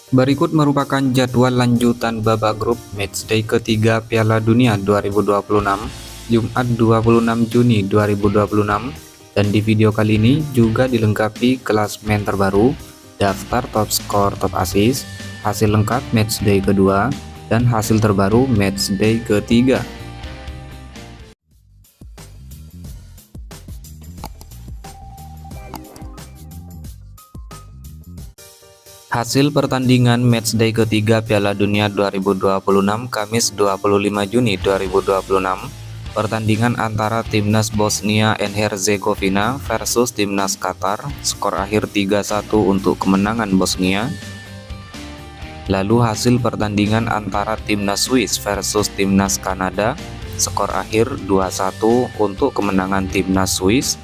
Berikut merupakan jadwal lanjutan babak grup matchday ketiga Piala Dunia 2026, Jumat 26 Juni 2026, dan di video kali ini juga dilengkapi klasemen terbaru, daftar top skor, top assist, hasil lengkap matchday kedua, dan hasil terbaru matchday ketiga. Hasil pertandingan matchday ketiga Piala Dunia 2026 Kamis 25 Juni 2026. Pertandingan antara Timnas Bosnia and Herzegovina versus Timnas Qatar, skor akhir 3-1 untuk kemenangan Bosnia. Lalu hasil pertandingan antara Timnas Swiss versus Timnas Kanada, skor akhir 2-1 untuk kemenangan Timnas Swiss.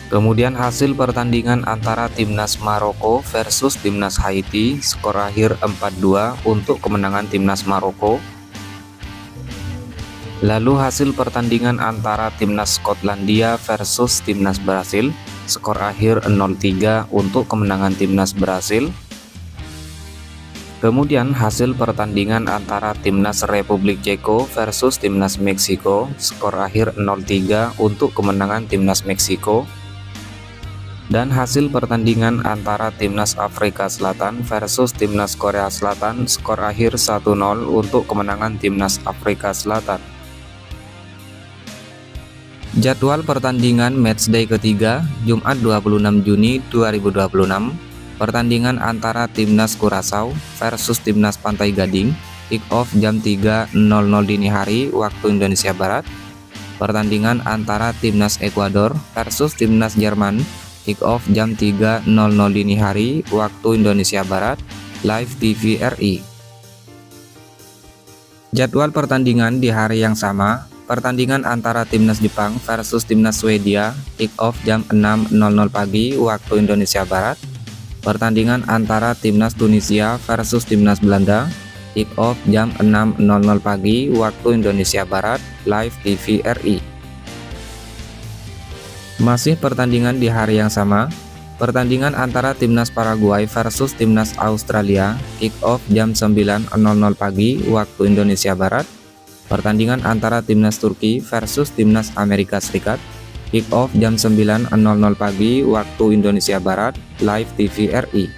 Kemudian hasil pertandingan antara Timnas Maroko versus Timnas Haiti, skor akhir 4-2 untuk kemenangan Timnas Maroko. Lalu hasil pertandingan antara Timnas Skotlandia versus Timnas Brasil, skor akhir 0-3 untuk kemenangan Timnas Brasil. Kemudian hasil pertandingan antara Timnas Republik Ceko versus Timnas Meksiko, skor akhir 0-3 untuk kemenangan Timnas Meksiko. Dan hasil pertandingan antara Timnas Afrika Selatan versus Timnas Korea Selatan, skor akhir 1-0 untuk kemenangan Timnas Afrika Selatan. Jadwal pertandingan matchday ketiga, Jumat 26 Juni 2026. Pertandingan antara Timnas Curaçao versus Timnas Pantai Gading, kick off jam 3.00 dini hari waktu Indonesia Barat. Pertandingan antara Timnas Ekuador versus Timnas Jerman, kick off jam 3.00 dini hari waktu Indonesia Barat, live TV RI. Jadwal pertandingan di hari yang sama, pertandingan antara Timnas Jepang versus Timnas Swedia, kick off jam 6.00 pagi waktu Indonesia Barat. Pertandingan antara Timnas Tunisia versus Timnas Belanda, kick off jam 6.00 pagi waktu Indonesia Barat, live TV RI. Masih pertandingan di hari yang sama, pertandingan antara Timnas Paraguay versus Timnas Australia, kick off jam 9.00 pagi waktu Indonesia Barat. Pertandingan antara Timnas Turki versus Timnas Amerika Serikat, kick off jam 9.00 pagi waktu Indonesia Barat, live TV RI.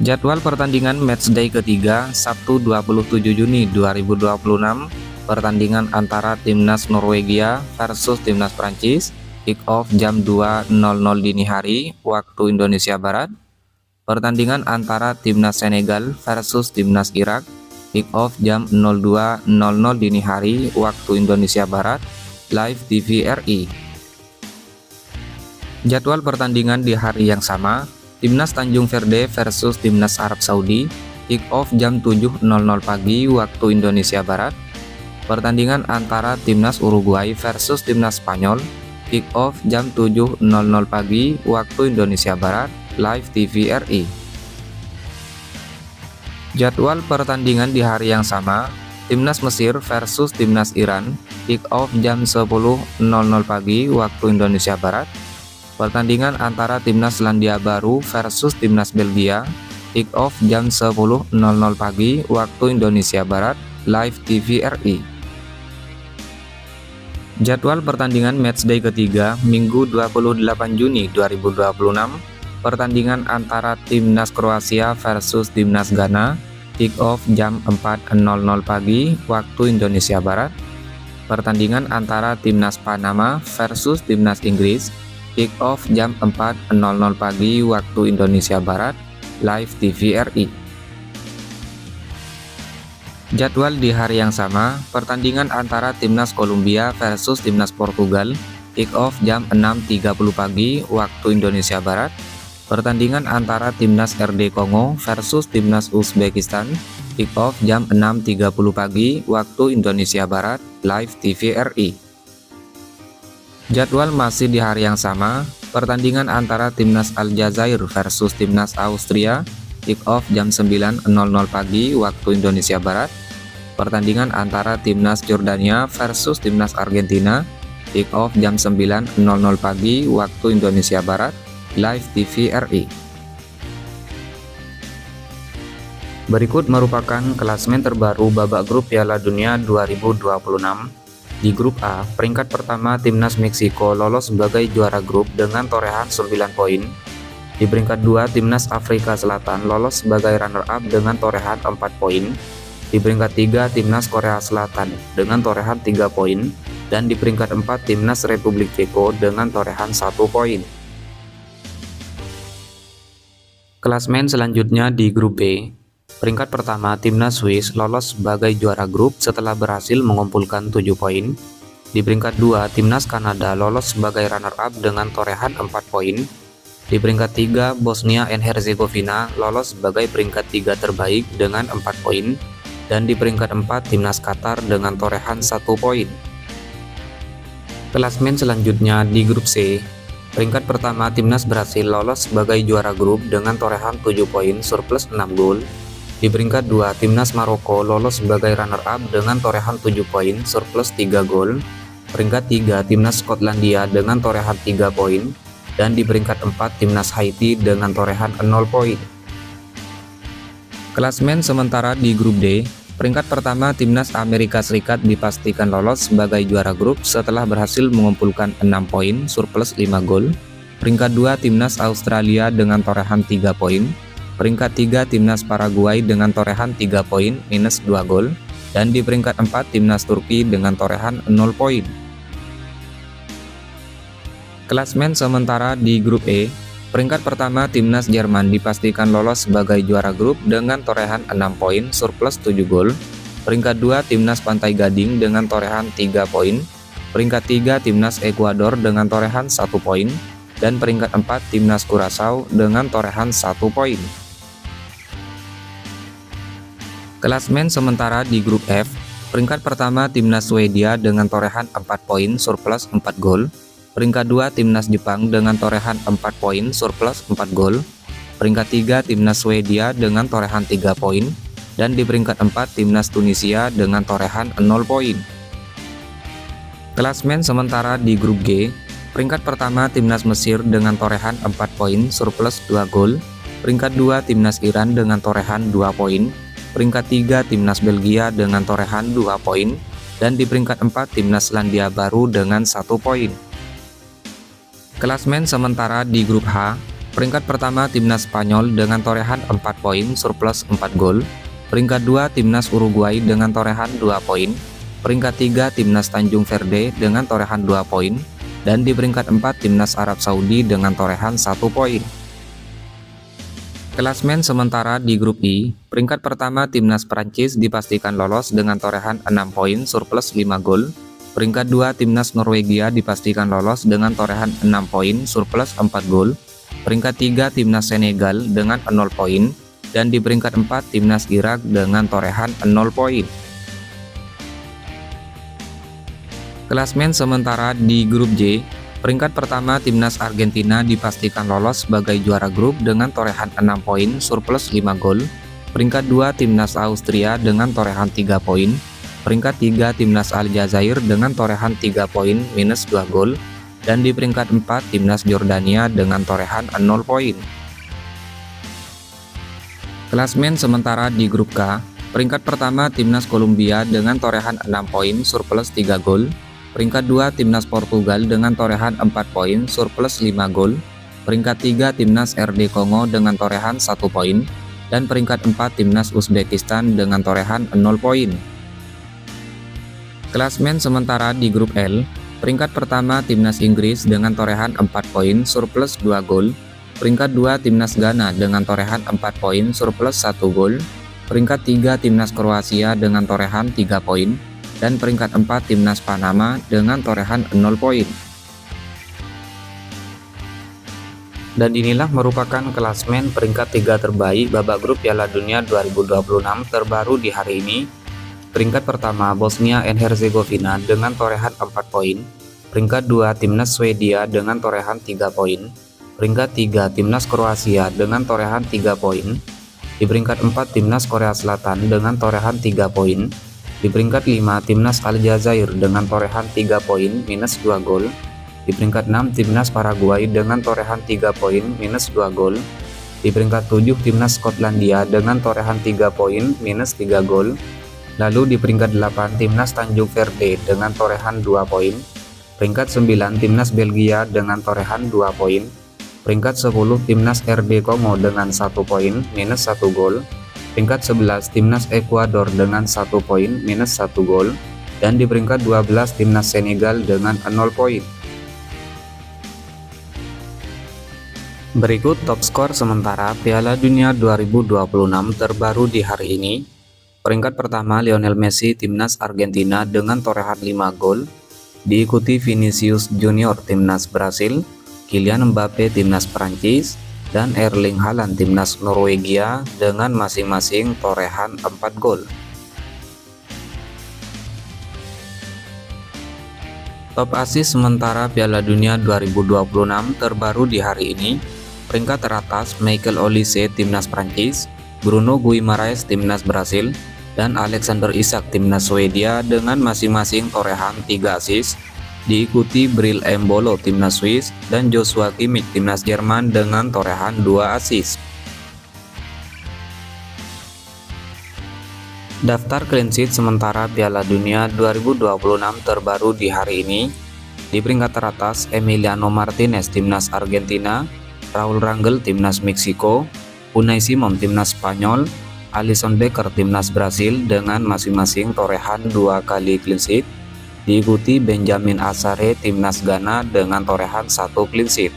Jadwal pertandingan matchday ketiga, Sabtu 27 Juni 2026. Pertandingan antara Timnas Norwegia versus Timnas Prancis, kick off jam 2.00 dini hari waktu Indonesia Barat. Pertandingan antara Timnas Senegal versus Timnas Irak, kick off jam 02.00 dini hari waktu Indonesia Barat, live TV RI. Jadwal pertandingan di hari yang sama, Timnas Tanjung Verde versus Timnas Arab Saudi, kick off jam 7.00 pagi waktu Indonesia Barat. Pertandingan antara Timnas Uruguay versus Timnas Spanyol, kick off jam 7.00 pagi waktu Indonesia Barat, live TV RI. Jadwal pertandingan di hari yang sama, Timnas Mesir versus Timnas Iran, kick off jam 10.00 pagi waktu Indonesia Barat. Pertandingan antara Timnas Selandia Baru versus Timnas Belgia, kick off jam 10.00 pagi waktu Indonesia Barat, live TV RI. Jadwal pertandingan matchday ketiga, Minggu 28 Juni 2026. Pertandingan antara Timnas Kroasia versus Timnas Ghana, kick off jam 4.00 pagi waktu Indonesia Barat. Pertandingan antara Timnas Panama versus Timnas Inggris, kick off jam 4.00 pagi waktu Indonesia Barat, live TV RI. Jadwal di hari yang sama, pertandingan antara Timnas Kolombia versus Timnas Portugal, kick off jam 6.30 pagi waktu Indonesia Barat. Pertandingan antara Timnas RD Kongo versus Timnas Uzbekistan, kick off jam 6.30 pagi waktu Indonesia Barat, live TV RI. Jadwal masih di hari yang sama, pertandingan antara Timnas Aljazair versus Timnas Austria, kick off jam 9.00 pagi waktu Indonesia Barat. Pertandingan antara Timnas Jordania versus Timnas Argentina, kick off jam 9.00 pagi waktu Indonesia Barat, live TV RI. Berikut merupakan klasemen terbaru babak grup Piala Dunia 2026. Di grup A, peringkat pertama Timnas Meksiko lolos sebagai juara grup dengan torehan 9 poin. Di peringkat 2, Timnas Afrika Selatan lolos sebagai runner-up dengan torehan 4 poin. Di peringkat 3, Timnas Korea Selatan dengan torehan 3 poin. Dan di peringkat 4, Timnas Republik Ceko dengan torehan 1 poin. Klasemen selanjutnya di grup B. Peringkat pertama, Timnas Swiss lolos sebagai juara grup setelah berhasil mengumpulkan 7 poin. Di peringkat 2, Timnas Kanada lolos sebagai runner-up dengan torehan 4 poin. Di peringkat 3, Bosnia and Herzegovina lolos sebagai peringkat 3 terbaik dengan 4 poin. Dan di peringkat 4, Timnas Qatar dengan torehan 1 poin. Klasemen selanjutnya di grup C. Peringkat pertama, Timnas Brasil lolos sebagai juara grup dengan torehan 7 poin surplus 6 gol. Di peringkat 2, Timnas Maroko lolos sebagai runner-up dengan torehan 7 poin surplus 3 gol. Peringkat 3, Timnas Skotlandia dengan torehan 3 poin. Dan di peringkat 4, Timnas Haiti dengan torehan 0 poin. Klasemen sementara di grup D. Peringkat pertama, Timnas Amerika Serikat dipastikan lolos sebagai juara grup setelah berhasil mengumpulkan 6 poin surplus 5 gol. Peringkat 2, Timnas Australia dengan torehan 3 poin. Peringkat 3, Timnas Paraguay dengan torehan 3 poin minus 2 gol. Dan di peringkat 4, Timnas Turki dengan torehan 0 poin. Klasemen sementara di grup E. Peringkat pertama, Timnas Jerman dipastikan lolos sebagai juara grup dengan torehan 6 poin surplus 7 gol. Peringkat 2, Timnas Pantai Gading dengan torehan 3 poin. Peringkat 3, Timnas Ekuador dengan torehan 1 poin. Dan peringkat 4, Timnas Curaçao dengan torehan 1 poin. Klasemen sementara di grup F. Peringkat pertama, Timnas Swedia dengan torehan 4 poin surplus 4 gol. Peringkat 2, Timnas Jepang dengan torehan 4 poin surplus 4 gol. Peringkat 3, Timnas Swedia dengan torehan 3 poin. Dan di peringkat 4, Timnas Tunisia dengan torehan 0 poin. Klasemen sementara di grup G. Peringkat pertama, Timnas Mesir dengan torehan 4 poin surplus 2 gol. Peringkat 2, Timnas Iran dengan torehan 2 poin. Peringkat 3, Timnas Belgia dengan torehan 2 poin. Dan di peringkat 4, Timnas Selandia Baru dengan 1 poin. Klasemen sementara di grup H. Peringkat pertama, Timnas Spanyol dengan torehan 4 poin surplus 4 gol. Peringkat 2, Timnas Uruguay dengan torehan 2 poin. Peringkat 3, Timnas Tanjung Verde dengan torehan 2 poin. Dan di peringkat 4, Timnas Arab Saudi dengan torehan 1 poin. Klasemen sementara di grup I. Peringkat pertama, Timnas Prancis dipastikan lolos dengan torehan 6 poin surplus 5 gol. Peringkat 2, Timnas Norwegia dipastikan lolos dengan torehan 6 poin surplus 4 gol. Peringkat 3, Timnas Senegal dengan 0 poin. Dan di peringkat 4, Timnas Irak dengan torehan 0 poin. Klasemen sementara di grup J. Peringkat pertama, Timnas Argentina dipastikan lolos sebagai juara grup dengan torehan 6 poin surplus 5 gol. Peringkat 2, Timnas Austria dengan torehan 3 poin. Peringkat 3, Timnas Aljazair dengan torehan 3 poin minus 2 gol. Dan di peringkat 4, Timnas Jordania dengan torehan 0 poin. Klasemen sementara di grup K. Peringkat pertama, Timnas Kolombia dengan torehan 6 poin surplus 3 gol. Peringkat 2, Timnas Portugal dengan torehan 4 poin surplus 5 gol. Peringkat 3, Timnas RD Kongo dengan torehan 1 poin. Dan peringkat 4, Timnas Uzbekistan dengan torehan 0 poin. Klasemen sementara di grup L. Peringkat pertama, Timnas Inggris dengan torehan 4 poin surplus 2 gol. Peringkat 2, Timnas Ghana dengan torehan 4 poin surplus 1 gol. Peringkat 3, Timnas Kroasia dengan torehan 3 poin. Dan peringkat 4, Timnas Panama dengan torehan 0 poin. Dan inilah merupakan klasemen peringkat 3 terbaik babak grup Piala Dunia 2026 terbaru di hari ini. Peringkat pertama, Bosnia and Herzegovina dengan torehan 4 poin. Peringkat 2, Timnas Swedia dengan torehan 3 poin. Peringkat 3, Timnas Kroasia dengan torehan 3 poin. Di peringkat 4, Timnas Korea Selatan dengan torehan 3 poin. Di peringkat 5, Timnas Aljazair dengan torehan 3 poin minus 2 gol. Di peringkat 6, Timnas Paraguay dengan torehan 3 poin minus 2 gol. Di peringkat 7 timnas Skotlandia dengan torehan 3 poin minus 3 gol. Lalu di peringkat 8 timnas Tanjung Verde dengan torehan 2 poin. Peringkat 9 timnas Belgia dengan torehan 2 poin. Peringkat 10 timnas RD Kongo dengan 1 poin minus 1 gol. Peringkat 11 timnas Ekuador dengan 1 poin minus 1 gol. Dan di peringkat 12 timnas Senegal dengan 0 poin. Berikut top skor sementara Piala Dunia 2026 terbaru di hari ini. Peringkat pertama Lionel Messi timnas Argentina dengan torehan 5 gol. Diikuti Vinicius Junior timnas Brasil, Kylian Mbappe timnas Prancis, dan Erling Haaland timnas Norwegia dengan masing-masing torehan 4 gol. Top assist sementara Piala Dunia 2026 terbaru di hari ini. Peringkat teratas Michael Olise timnas Prancis, Bruno Guimaraes timnas Brasil, dan Alexander Isak timnas Swedia dengan masing-masing torehan 3 assist. Diikuti Bril Embolo timnas Swiss dan Joshua Kimmich timnas Jerman dengan torehan 2 assist. Daftar clean sheet sementara Piala Dunia 2026 terbaru di hari ini. Di peringkat teratas Emiliano Martinez timnas Argentina, Raul Rangel timnas Meksiko, Unai Simon timnas Spanyol, Alisson Becker timnas Brasil dengan masing-masing torehan 2 kali clean sheet. Diikuti Benjamin Asare timnas Ghana dengan torehan 1 clean sheet.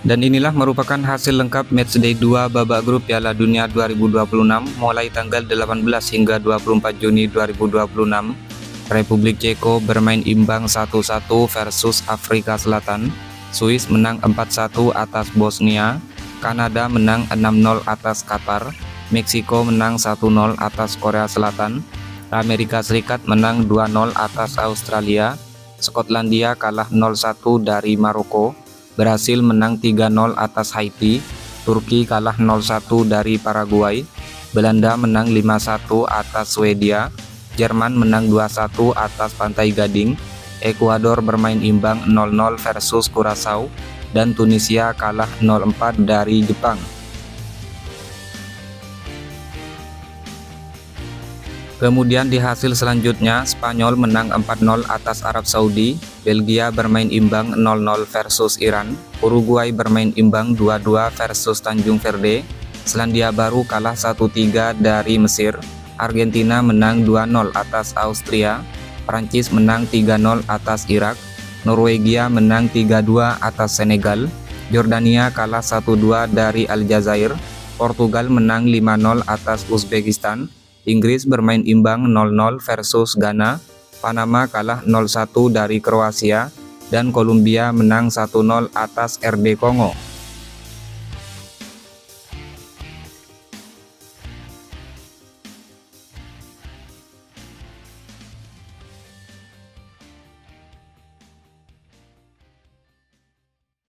Dan inilah merupakan hasil lengkap matchday 2 babak grup Piala Dunia 2026 mulai tanggal 18 hingga 24 Juni 2026. Republik Ceko bermain imbang 1-1 versus Afrika Selatan. Swiss menang 4-1 atas Bosnia. Kanada menang 6-0 atas Qatar. Meksiko menang 1-0 atas Korea Selatan. Amerika Serikat menang 2-0 atas Australia. Skotlandia kalah 0-1 dari Maroko. Brasil menang 3-0 atas Haiti. Turki kalah 0-1 dari Paraguay. Belanda menang 5-1 atas Swedia. Jerman menang 2-1 atas Pantai Gading. Ekuador bermain imbang 0-0 versus Curaçao. Dan Tunisia kalah 0-4 dari Jepang. Kemudian di hasil selanjutnya, Spanyol menang 4-0 atas Arab Saudi, Belgia bermain imbang 0-0 versus Iran, Uruguay bermain imbang 2-2 versus Tanjung Verde, Selandia Baru kalah 1-3 dari Mesir, Argentina menang 2-0 atas Austria, Prancis menang 3-0 atas Irak, Norwegia menang 3-2 atas Senegal, Yordania kalah 1-2 dari Aljazair, Portugal menang 5-0 atas Uzbekistan, Inggris bermain imbang 0-0 versus Ghana, Panama kalah 0-1 dari Kroasia, dan Kolombia menang 1-0 atas RD Kongo.